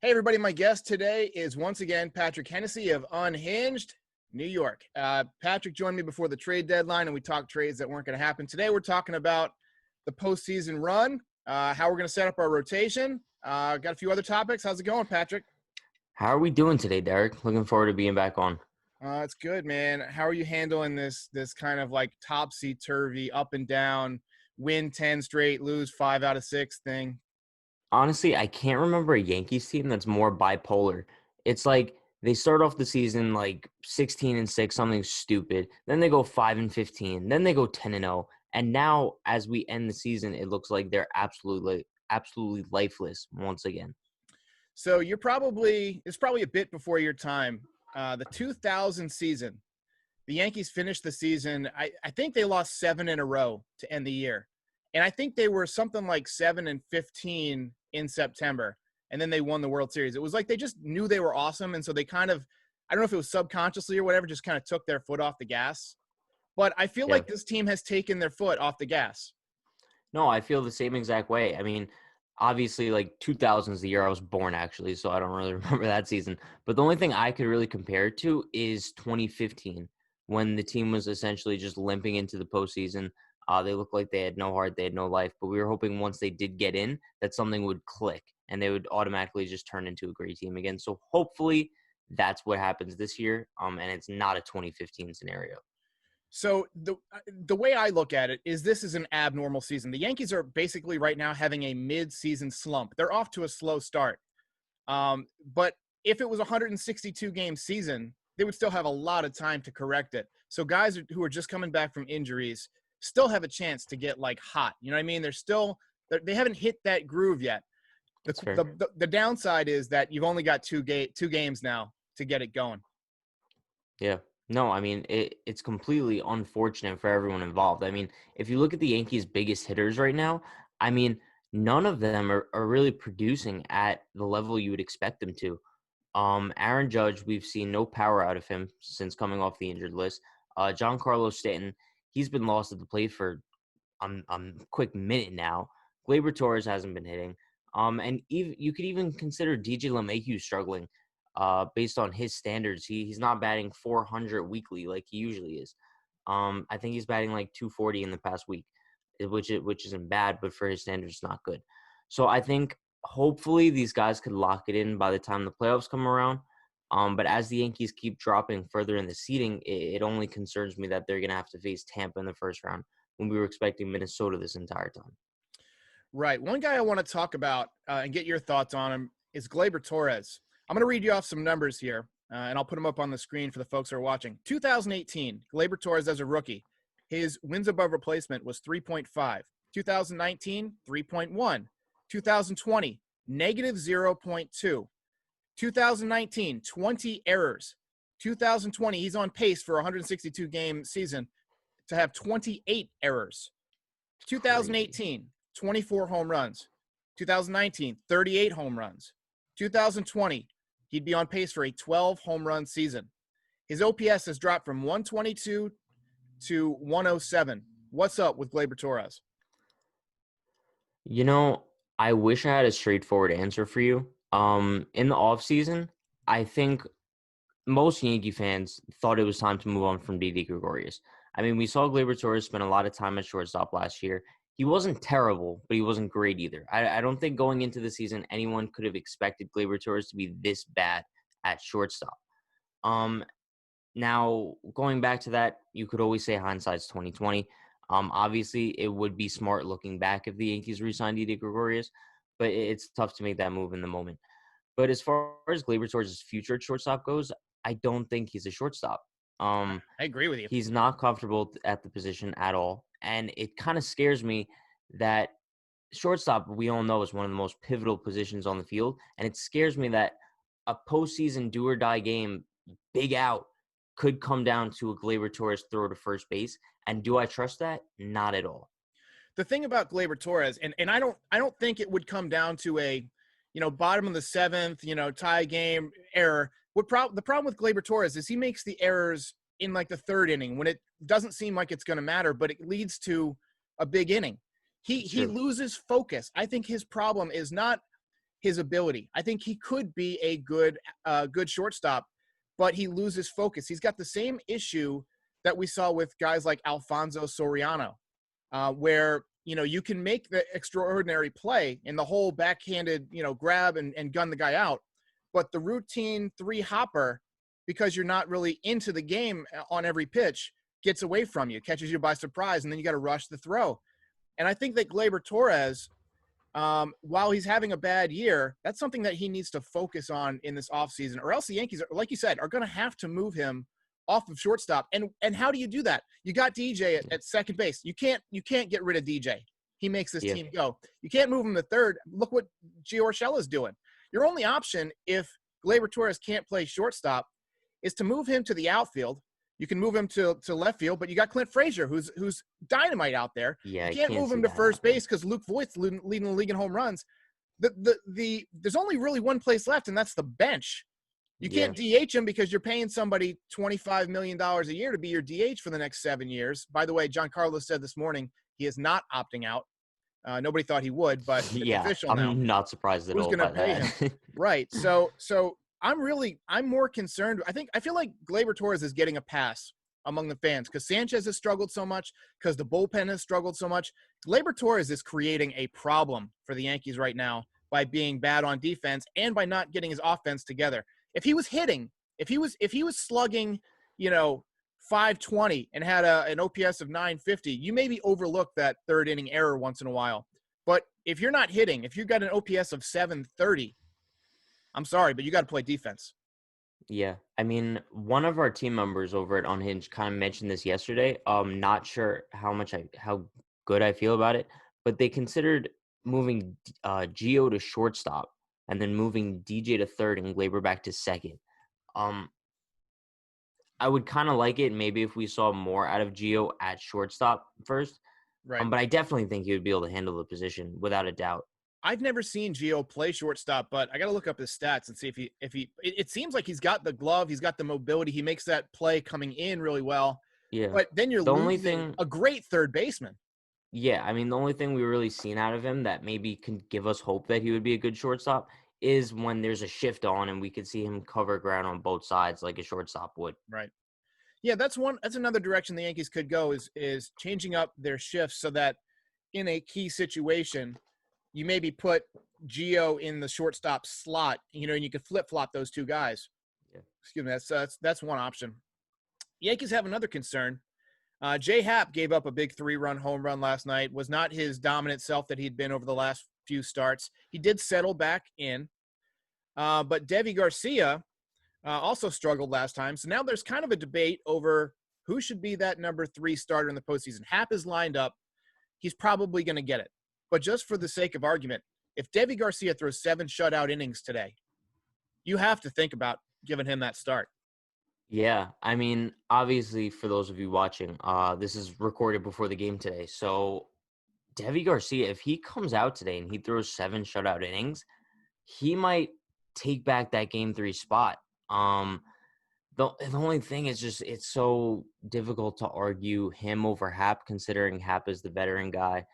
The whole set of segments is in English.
Hey, everybody. My guest today is once again Patrick Hennessy of Unhinged, New York. Patrick joined me before the trade deadline, and we talked trades that weren't going to happen. Today, we're talking about the postseason run, how we're going to set up our rotation. Got a few other topics. How's it going, Patrick? How are we doing today, Derek? Looking forward to being back on. It's good, man. How are you handling this kind of like topsy-turvy, up and down, win 10 straight, lose 5 out of 6 thing? Honestly, I can't remember a Yankees team that's more bipolar. It's like they start off the season like 16-6, something stupid. Then they go 5-15. Then they go 10-0. And now, as we end the season, it looks like they're absolutely lifeless once again. So it's probably a bit before your time. The 2000 season, the Yankees finished the season. I think they lost 7 in a row to end the year. And I think they were something like 7-15 in September. And then they won the World Series. It was like they just knew they were awesome. And so they kind of, I don't know if it was subconsciously or whatever, just kind of took their foot off the gas. But I feel Yeah. like this team has taken their foot off the gas. No, I feel the same exact way. I mean, obviously, like 2000 is the year I was born, actually, so I don't really remember that season. But the only thing I could really compare it to is 2015, when the team was essentially just limping into the postseason. They looked like they had no heart, they had no life. But we were hoping once they did get in, that something would click and they would automatically just turn into a great team again. So hopefully that's what happens this year, and it's not a 2015 scenario. So the way I look at it is this is an abnormal season. The Yankees are basically right now having a mid-season slump. They're off to a slow start. But if it was a 162-game season, they would still have a lot of time to correct it. So guys who are just coming back from injuries still have a chance to get like hot. You know what I mean? They haven't hit that groove yet. That's fair. The downside is that you've only got two games now to get it going. Yeah. No, I mean, it's completely unfortunate for everyone involved. I mean, if you look at the Yankees' biggest hitters right now, I mean, none of them are really producing at the level you would expect them to. Aaron Judge, we've seen no power out of him since coming off the injured list. Giancarlo Stanton, he's been lost at the plate for a quick minute now. Gleyber Torres hasn't been hitting. And even you could even consider DJ LeMahieu struggling. Based on his standards, he's not batting 400 weekly like he usually is. I think he's batting like 240 in the past week, which isn't bad, but for his standards, not good. So I think hopefully these guys could lock it in by the time the playoffs come around. But as the Yankees keep dropping further in the seeding, it only concerns me that they're going to have to face Tampa in the first round when we were expecting Minnesota this entire time. Right. One guy I want to talk about and get your thoughts on him is Gleyber Torres. I'm going to read you off some numbers here, and I'll put them up on the screen for the folks who are watching. 2018, Gleyber Torres as a rookie, his wins above replacement was 3.5. 2019, 3.1. 2020, negative 0.2. 2019, 20 errors. 2020, he's on pace for a 162-game season to have 28 errors. 2018, 24 home runs. 2019, 38 home runs. 2020, he'd be on pace for a 12 home run season. His OPS has dropped from 122 to 107. What's up with Gleyber Torres? You know, I wish I had a straightforward answer for you. In the offseason, I think most Yankee fans thought it was time to move on from Didi Gregorius. I mean, we saw Gleyber Torres spend a lot of time at shortstop last year. He wasn't terrible, but he wasn't great either. I don't think going into the season anyone could have expected Gleyber Torres to be this bad at shortstop. Now, going back to that, you could always say hindsight's 2020. Obviously, it would be smart looking back if the Yankees re-signed Didi Gregorius, but it's tough to make that move in the moment. But as far as Gleyber Torres' future at shortstop goes, I don't think he's a shortstop. I agree with you. He's not comfortable at the position at all. And it kind of scares me that shortstop, we all know, is one of the most pivotal positions on the field. And it scares me that a postseason do or die game, big out, could come down to a Gleyber Torres throw to first base. And do I trust that? Not at all. The thing about Gleyber Torres, and I don't think it would come down to a, bottom of the seventh, tie game error. The problem with Gleyber Torres is he makes the errors in like the third inning when it doesn't seem like it's going to matter, but it leads to a big inning. He loses focus. I think his problem is not his ability. I think he could be a good shortstop, but he loses focus. He's got the same issue that we saw with guys like Alfonso Soriano, where you can make the extraordinary play in the whole backhanded grab and gun the guy out, but the routine three hopper, because you're not really into the game on every pitch, gets away from you, catches you by surprise, and then you got to rush the throw. And I think that Gleyber Torres, while he's having a bad year, that's something that he needs to focus on in this offseason, or else the Yankees, like you said, are going to have to move him off of shortstop. And how do you do that? You got DJ at second base. You can't get rid of DJ. He makes this team go. You can't move him to third. Look what Gio Urshela's doing. Your only option, if Gleyber Torres can't play shortstop, is to move him to the outfield. You can move him to left field, but you got Clint Frazier, who's dynamite out there. Yeah, you can't move him to first base because Luke Voigt's leading the league in home runs. There's only really one place left, and that's the bench. You can't DH him because you're paying somebody $25 million a year to be your DH for the next 7 years. By the way, John Carlos said this morning he is not opting out. Nobody thought he would, but it's official now. I'm not surprised at all. Who's going to pay him? Right. So I'm more concerned. I feel like Gleyber Torres is getting a pass among the fans because Sanchez has struggled so much, because the bullpen has struggled so much. Gleyber Torres is creating a problem for the Yankees right now by being bad on defense and by not getting his offense together. If he was hitting, if he was slugging, 520 and had an OPS of 950, you maybe overlook that third inning error once in a while. But if you're not hitting, if you've got an OPS of 730, I'm sorry, but you got to play defense. Yeah. I mean, one of our team members over at Unhinged kind of mentioned this yesterday. Not sure how good I feel about it, but they considered moving Gio to shortstop and then moving DJ to third and Gleyber back to second. I would kind of like it maybe if we saw more out of Gio at shortstop first. Right. But I definitely think he would be able to handle the position without a doubt. I've never seen Gio play shortstop, but I got to look up his stats and see if he. It seems like he's got the glove, he's got the mobility, he makes that play coming in really well. Yeah. But then you're losing a great third baseman. Yeah, I mean, the only thing we've really seen out of him that maybe can give us hope that he would be a good shortstop is when there's a shift on and we could see him cover ground on both sides like a shortstop would. Right. Yeah, that's another direction the Yankees could go is changing up their shifts so that in a key situation, you maybe put Gio in the shortstop slot, and you could flip-flop those two guys. Yeah. Excuse me, that's one option. Yankees have another concern. Jay Happ gave up a big 3-run home run last night, was not his dominant self that he'd been over the last few starts. He did settle back in. But Deivi Garcia also struggled last time. So now there's kind of a debate over who should be that number 3 starter in the postseason. Happ is lined up. He's probably going to get it. But just for the sake of argument, if Deivi Garcia throws 7 shutout innings today, you have to think about giving him that start. Yeah, I mean, obviously, for those of you watching, this is recorded before the game today. So Deivi Garcia, if he comes out today and he throws 7 shutout innings, he might take back that game 3 spot. The only thing is just it's so difficult to argue him over Happ, considering Happ is the veteran guy.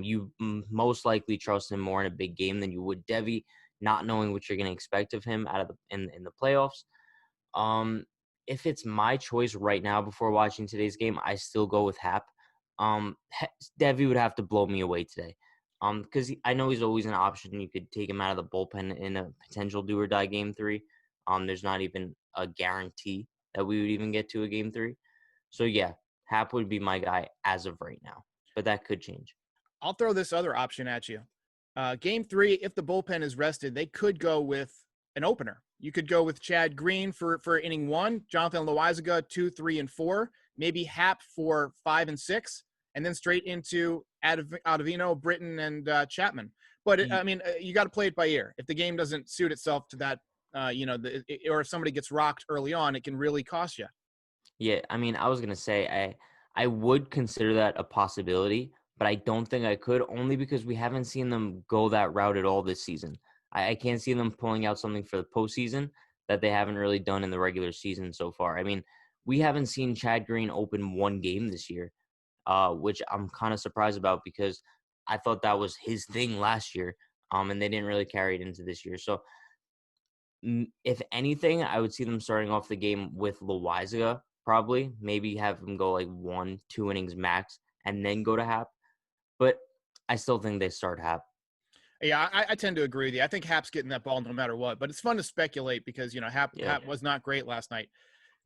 You most likely trust him more in a big game than you would Deivi, not knowing what you're going to expect of him out of in the playoffs. If it's my choice right now before watching today's game, I still go with Happ. Deivi would have to blow me away today. Because I know he's always an option. You could take him out of the bullpen in a potential do or die game 3. There's not even a guarantee that we would even get to a game 3. So yeah, Happ would be my guy as of right now, but that could change. I'll throw this other option at you. Game 3, if the bullpen is rested, they could go with an opener. You could go with Chad Green for inning 1, Jonathan Loaizaga 2, 3, and 4, maybe Happ for 5 and 6, and then straight into Ottavino, Britton, and Chapman. But you got to play it by ear. If the game doesn't suit itself to that, or if somebody gets rocked early on, it can really cost you. Yeah, I mean, I was gonna say I would consider that a possibility, but I don't think I could, only because we haven't seen them go that route at all this season. I can't see them pulling out something for the postseason that they haven't really done in the regular season so far. I mean, we haven't seen Chad Green open 1 game this year, which I'm kind of surprised about because I thought that was his thing last year. and they didn't really carry it into this year. So if anything, I would see them starting off the game with Loizaga, probably. Maybe have them go like 1-2 innings max and then go to Hap. But I still think they start Hap. Yeah, I tend to agree with you. I think Hap's getting that ball no matter what, but it's fun to speculate because, Hap was not great last night.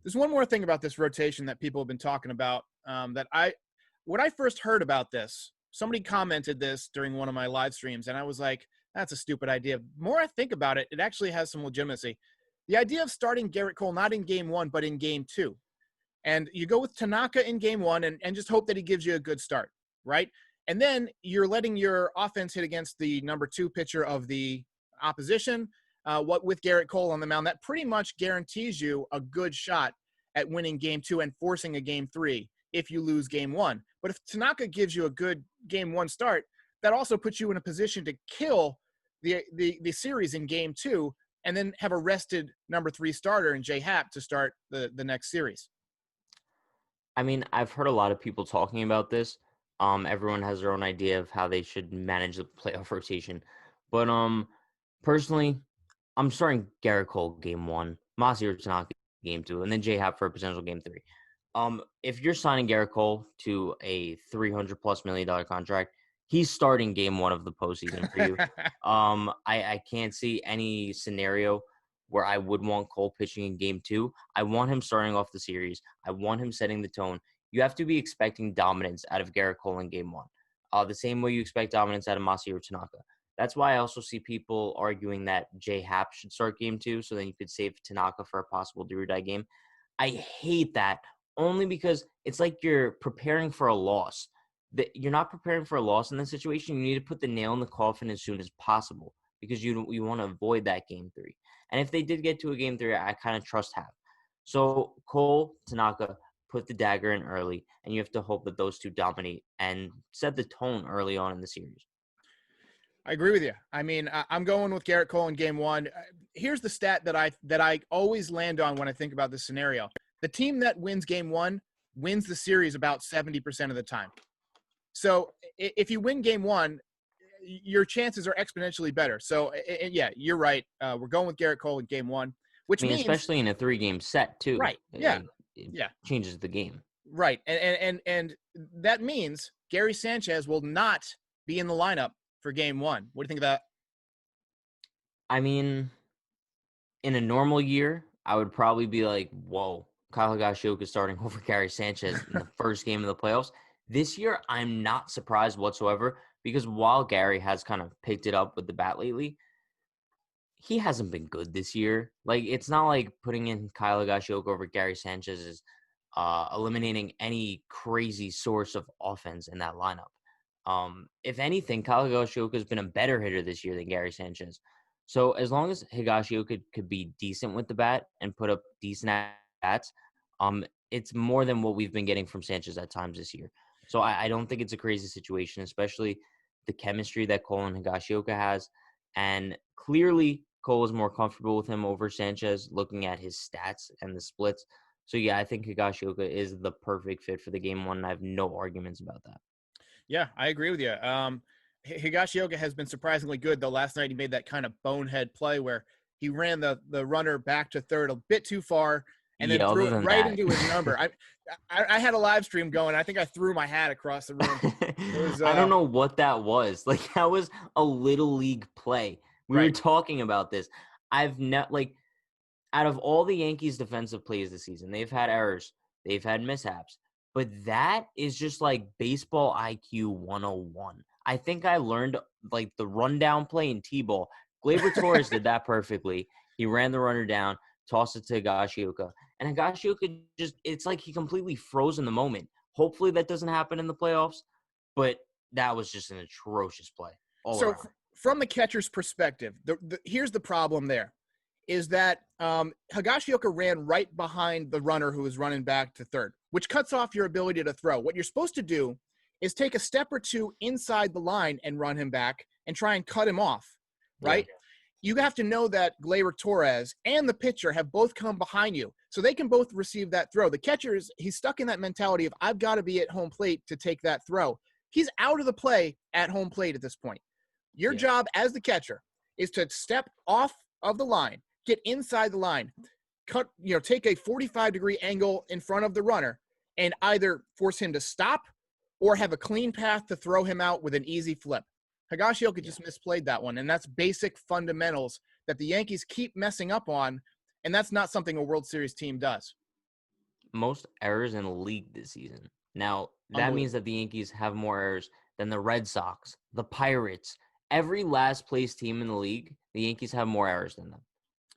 There's one more thing about this rotation that people have been talking about when I first heard about this, somebody commented this during one of my live streams, and I was like, that's a stupid idea. The more I think about it, it actually has some legitimacy. The idea of starting Garrett Cole not in game 1, but in game 2. And you go with Tanaka in game 1 and just hope that he gives you a good start, right? And then you're letting your offense hit against the number 2 pitcher of the opposition, with Garrett Cole on the mound. That pretty much guarantees you a good shot at winning game 2 and forcing a game 3 if you lose game 1. But if Tanaka gives you a good game 1 start, that also puts you in a position to kill the series in game 2 and then have a rested number 3 starter in J Happ to start the next series. I mean, I've heard a lot of people talking about this. Everyone has their own idea of how they should manage the playoff rotation. But personally, I'm starting Garrett Cole game 1, Masahiro Tanaka game 2, and then J Happ for a potential game 3. If you're signing Garrett Cole to a $300+ million contract, he's starting game 1 of the postseason for you. I can't see any scenario where I would want Cole pitching in game 2. I want him starting off the series. I want him setting the tone. You have to be expecting dominance out of Garrett Cole in game 1. The same way you expect dominance out of Masahiro Tanaka. That's why I also see people arguing that J Happ should start game 2, so then you could save Tanaka for a possible do or die game. I hate that only because it's like you're preparing for a loss. You're not preparing for a loss in this situation. You need to put the nail in the coffin as soon as possible because you want to avoid that game 3. And if they did get to a game 3, I kind of trust Hap. So Cole, Tanaka, put the dagger in early, and you have to hope that those two dominate and set the tone early on in the series. I agree with you. I mean, I'm going with Garrett Cole in game 1. Here's the stat that I always land on when I think about this scenario. The team that wins game 1 wins the series about 70% of the time. So if you win game 1, your chances are exponentially better. So, yeah, you're right. We're going with Garrett Cole in game 1, which means especially in a 3-game set too. Right. Yeah. It changes the game. Right. And that means Gary Sanchez will not be in the lineup for game 1. What do you think of that? I mean, in a normal year, I would probably be like, whoa, Kyle Higashioka is starting over Gary Sanchez in the first game of the playoffs. This year, I'm not surprised whatsoever because while Gary has kind of picked it up with the bat lately, he hasn't been good this year. Like, it's not like putting in Kyle Higashioka over Gary Sanchez is eliminating any crazy source of offense in that lineup. If anything, Kyle Higashioka has been a better hitter this year than Gary Sanchez. So as long as Higashioka could be decent with the bat and put up decent bats, it's more than what we've been getting from Sanchez at times this year. So I don't think it's a crazy situation, especially the chemistry that Cole and Higashioka has. And clearly, Cole is more comfortable with him over Sanchez looking at his stats and the splits. So, yeah, I think Higashioka is the perfect fit for the game 1, and I have no arguments about that. Yeah, I agree with you. Higashioka has been surprisingly good, though. Last night he made that kind of bonehead play where he ran the runner back to third a bit too far and then threw it right into his number. I had a live stream going. I think I threw my hat across the room. I don't know what that was. Like, that was a little league play. We were talking about this. I've not out of all the Yankees defensive plays this season, they've had errors. They've had mishaps. But that is just like baseball IQ 101. I think I learned like the rundown play in T-ball. Gleyber Torres did that perfectly. He ran the runner down, tossed it to Higashioka. And Higashioka it's like he completely froze in the moment. Hopefully that doesn't happen in the playoffs, but that was just an atrocious play all around. From the catcher's perspective, here's the problem there, is that Higashioka ran right behind the runner who was running back to third, which cuts off your ability to throw. What you're supposed to do is take a step or two inside the line and run him back and try and cut him off, right? Yeah. You have to know that Gleyber Torres and the pitcher have both come behind you, so they can both receive that throw. The catcher he's stuck in that mentality of, I've got to be at home plate to take that throw. He's out of the play at home plate at this point. Your Yeah. job as the catcher is to step off of the line, get inside the line, take a 45-degree angle in front of the runner, and either force him to stop or have a clean path to throw him out with an easy flip. Higashioka just misplayed that one, and that's basic fundamentals that the Yankees keep messing up on, and that's not something a World Series team does. Most errors in the league this season. Now, that means Unbelievable. that the Yankees have more errors than the Red Sox, the Pirates, every last place team in the league. The Yankees have more errors than them.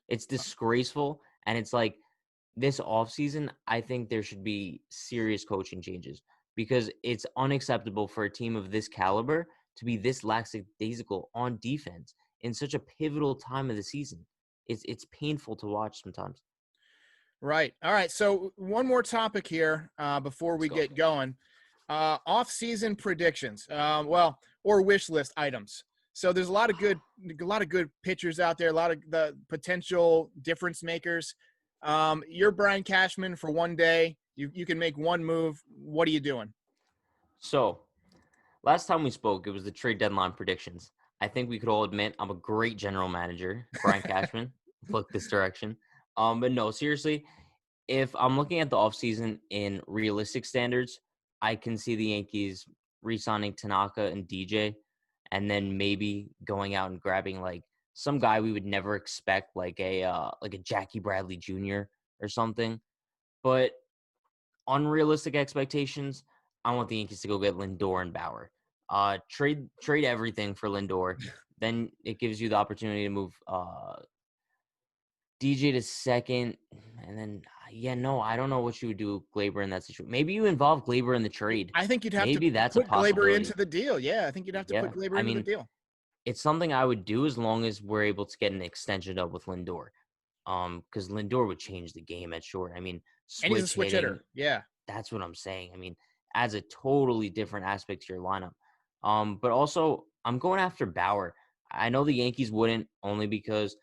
It's disgraceful, and it's like this offseason, I think there should be serious coaching changes because it's unacceptable for a team of this caliber to be this lackadaisical on defense in such a pivotal time of the season. It's painful to watch sometimes. Right. All right. So one more topic here before we get going. Off-season predictions. Or wish list items. So there's a lot of good pitchers out there, a lot of the potential difference makers. You're Brian Cashman for one day. You can make one move. What are you doing? So, last time we spoke, it was the trade deadline predictions. I think we could all admit I'm a great general manager, Brian Cashman. Look this direction. But no, seriously, if I'm looking at the offseason in realistic standards, I can see the Yankees re-signing Tanaka and DJ, and then maybe going out and grabbing like some guy we would never expect, like a Jackie Bradley Jr. or something. But unrealistic expectations, I want the Yankees to go get Lindor and Bauer. Trade everything for Lindor. Then it gives you the opportunity to move DJ to second, and then I don't know what you would do with Gleyber in that situation. Maybe you involve Gleyber in the trade. I think you'd have Maybe to that's a put Gleyber possibility. into the deal. Yeah, I think you'd have to put Gleyber into the deal. It's something I would do as long as we're able to get an extension up with Lindor. Because Lindor would change the game at short. I mean, and he's a switch hitting, hitter. Yeah. That's what I'm saying. I mean, adds a totally different aspect to your lineup. But also, I'm going after Bauer. I know the Yankees wouldn't, only because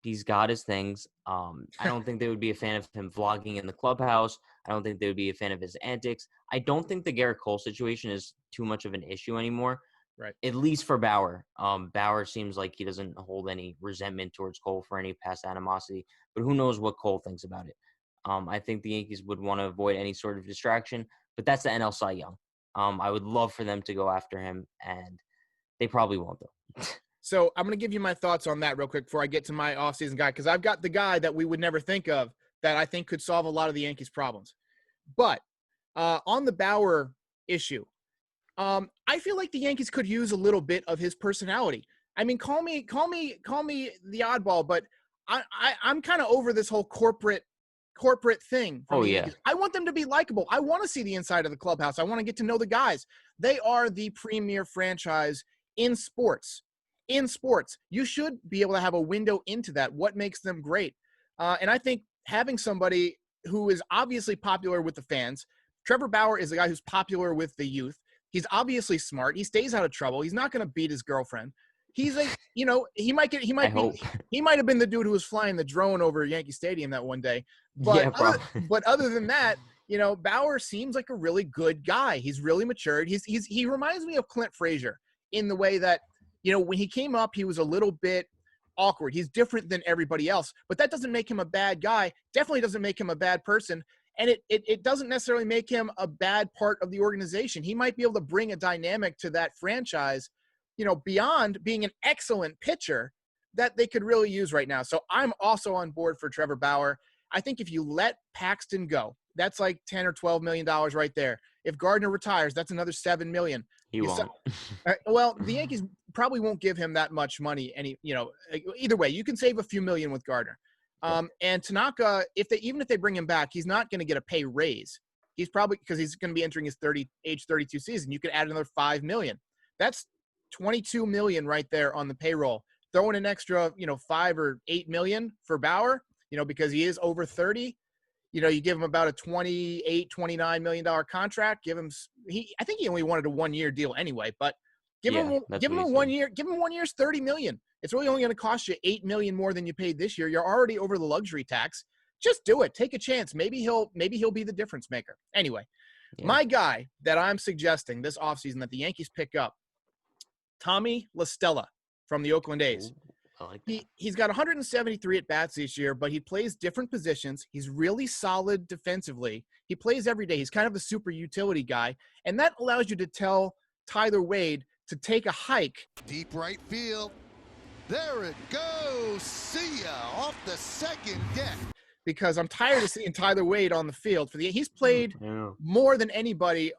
he's got his things. I don't think they would be a fan of him vlogging in the clubhouse. I don't think they would be a fan of his antics. I don't think the Garrett Cole situation is too much of an issue anymore. Right. At least for Bauer. Bauer seems like he doesn't hold any resentment towards Cole for any past animosity, but who knows what Cole thinks about it. I think the Yankees would want to avoid any sort of distraction, but that's the NL Cy Young. I would love for them to go after him, and they probably won't, though. So I'm going to give you my thoughts on that real quick before I get to my offseason guy, because I've got the guy that we would never think of that I think could solve a lot of the Yankees' problems. But on the Bauer issue, I feel like the Yankees could use a little bit of his personality. I mean, call me the oddball, but I'm kind of over this whole corporate thing. Oh, yeah. I want them to be likable. I want to see the inside of the clubhouse. I want to get to know the guys. They are the premier franchise in sports. In sports, you should be able to have a window into that. What makes them great? And I think having somebody who is obviously popular with the fans, Trevor Bauer is a guy who's popular with the youth. He's obviously smart. He stays out of trouble. He's not going to beat his girlfriend. He's he might have been the dude who was flying the drone over Yankee Stadium that one day. But but other than that, Bauer seems like a really good guy. He's really matured. He reminds me of Clint Frazier in the way that, when he came up, he was a little bit awkward. He's different than everybody else, but that doesn't make him a bad guy. Definitely doesn't make him a bad person. And it doesn't necessarily make him a bad part of the organization. He might be able to bring a dynamic to that franchise, beyond being an excellent pitcher that they could really use right now. So I'm also on board for Trevor Bauer. I think if you let Paxton go, that's like $10 or $12 million right there. If Gardner retires, that's another $7 million. He won't. Well, the Yankees probably won't give him that much money. Either way, you can save a few million with Gardner. And Tanaka, even if they bring him back, he's not going to get a pay raise. He's probably, because he's going to be entering his age 32 season. You could add another $5 million. That's $22 million right there on the payroll. Throw in an extra, $5 or $8 million for Bauer, because he is over 30. You give him about a $28-29 million contract. I think he only wanted a 1-year deal anyway, but give him a 1 year. Give him 1 year's $30 million. It's really only going to cost you $8 million more than you paid this year. You're already over the luxury tax. Just do it. Take a chance. Maybe he'll be the difference maker. Anyway, my guy that I'm suggesting this offseason that the Yankees pick up, Tommy La Stella from the Oakland A's. Ooh, I like that. He's got 173 at-bats this year, but he plays different positions. He's really solid defensively. He plays every day. He's kind of a super utility guy, and that allows you to tell Tyler Wade to take a hike. Deep right field. There it goes. See ya off the second deck. Because I'm tired of seeing Tyler Wade on the field. He's played more than anybody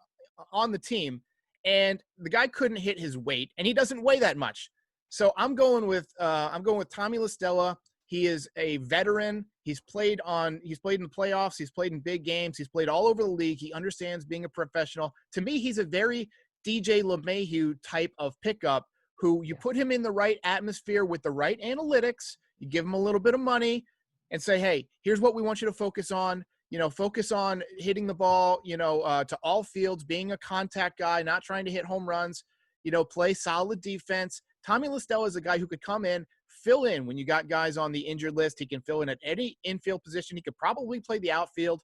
on the team, and the guy couldn't hit his weight, and he doesn't weigh that much. So I'm going with Tommy La Stella. He is a veteran. He's played in the playoffs. He's played in big games. He's played all over the league. He understands being a professional. To me, he's a very DJ LeMahieu type of pickup who you put him in the right atmosphere with the right analytics. You give him a little bit of money and say, hey, here's what we want you to focus on. Focus on hitting the ball, to all fields, being a contact guy, not trying to hit home runs, play solid defense. Tommy La Stella is a guy who could come in, fill in when you got guys on the injured list. He can fill in at any infield position. He could probably play the outfield.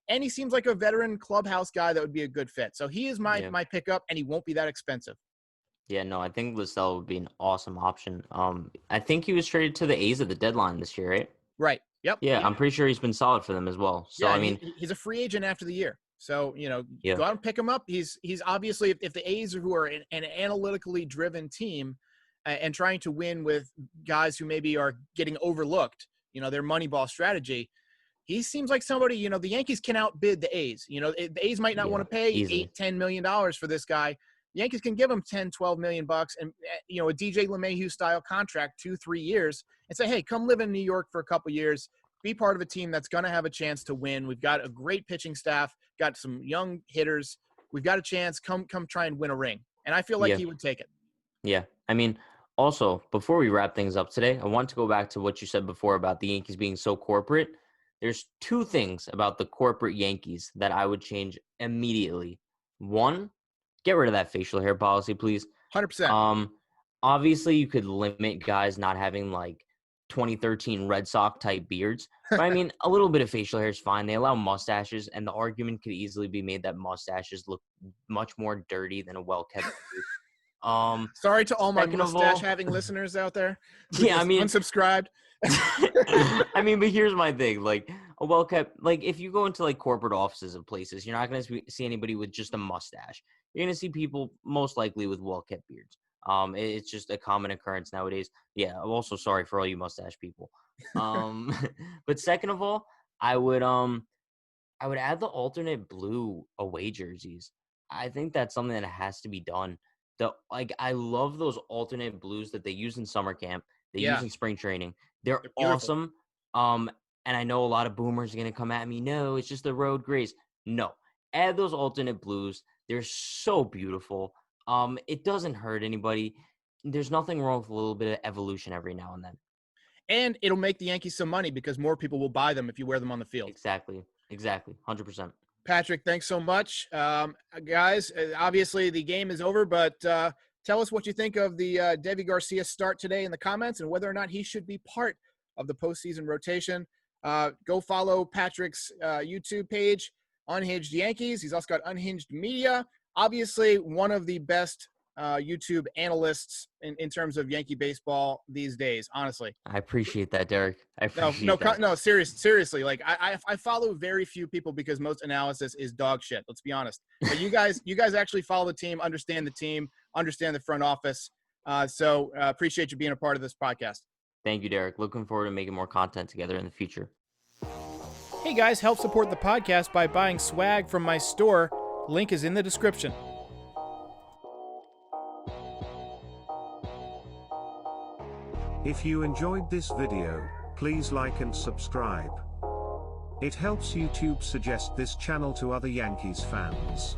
And he seems like a veteran clubhouse guy that would be a good fit. So he is my pickup, and he won't be that expensive. Yeah, no, I think La Stella would be an awesome option. I think he was traded to the A's at the deadline this year, right? Right. Yep. Yeah, I'm pretty sure he's been solid for them as well. So, yeah, I mean, he's a free agent after the year. So, go out and pick him up. He's obviously, if the A's who are an analytically driven team and trying to win with guys who maybe are getting overlooked, their Moneyball strategy, he seems like somebody, the Yankees can outbid the A's. The A's might not want to pay $8-10 million for this guy. The Yankees can give him $10-12 million and, a DJ LeMahieu style contract, 2-3 years, and say, hey, come live in New York for a couple years, be part of a team that's going to have a chance to win. We've got a great pitching staff, got some young hitters. We've got a chance. Come try and win a ring. And I feel like he would take it. Yeah. I mean, also, before we wrap things up today, I want to go back to what you said before about the Yankees being so corporate. There's two things about the corporate Yankees that I would change immediately. One, get rid of that facial hair policy, please. 100%. Obviously, you could limit guys not having, 2013 Red Sox type beards. But, I mean, a little bit of facial hair is fine. They allow mustaches, and the argument could easily be made that mustaches look much more dirty than a well-kept beard. Sorry to all my mustache-having listeners out there. Yeah, I mean, unsubscribed. I mean, but here's my thing. A well-kept, if you go into, corporate offices of places, you're not going to see anybody with just a mustache. You're going to see people most likely with well-kept beards. It's just a common occurrence nowadays. Yeah, I'm also sorry for all you mustache people. But second of all, I would add the alternate blue away jerseys. I think that's something that has to be done. I love those alternate blues that they use in summer camp. They use in spring training. They're awesome. And I know a lot of boomers are going to come at me. No, it's just the road grays. No, add those alternate blues. They're so beautiful. It doesn't hurt anybody. There's nothing wrong with a little bit of evolution every now and then. And it'll make the Yankees some money because more people will buy them if you wear them on the field. Exactly. 100%. Patrick, thanks so much. Guys, obviously the game is over, but tell us what you think of the Deivi Garcia start today in the comments and whether or not he should be part of the postseason rotation. Go follow Patrick's YouTube page, Unhinged Yankees. He's also got Unhinged Media. Obviously, one of the best YouTube analysts in terms of Yankee baseball these days, honestly. I appreciate that, Derek. No, seriously. I follow very few people because most analysis is dog shit. Let's be honest. But you guys actually follow the team, understand the front office. So appreciate you being a part of this podcast. Thank you, Derek. Looking forward to making more content together in the future. Hey guys, help support the podcast by buying swag from my store. Link is in the description. If you enjoyed this video, please like and subscribe. It helps YouTube suggest this channel to other Yankees fans.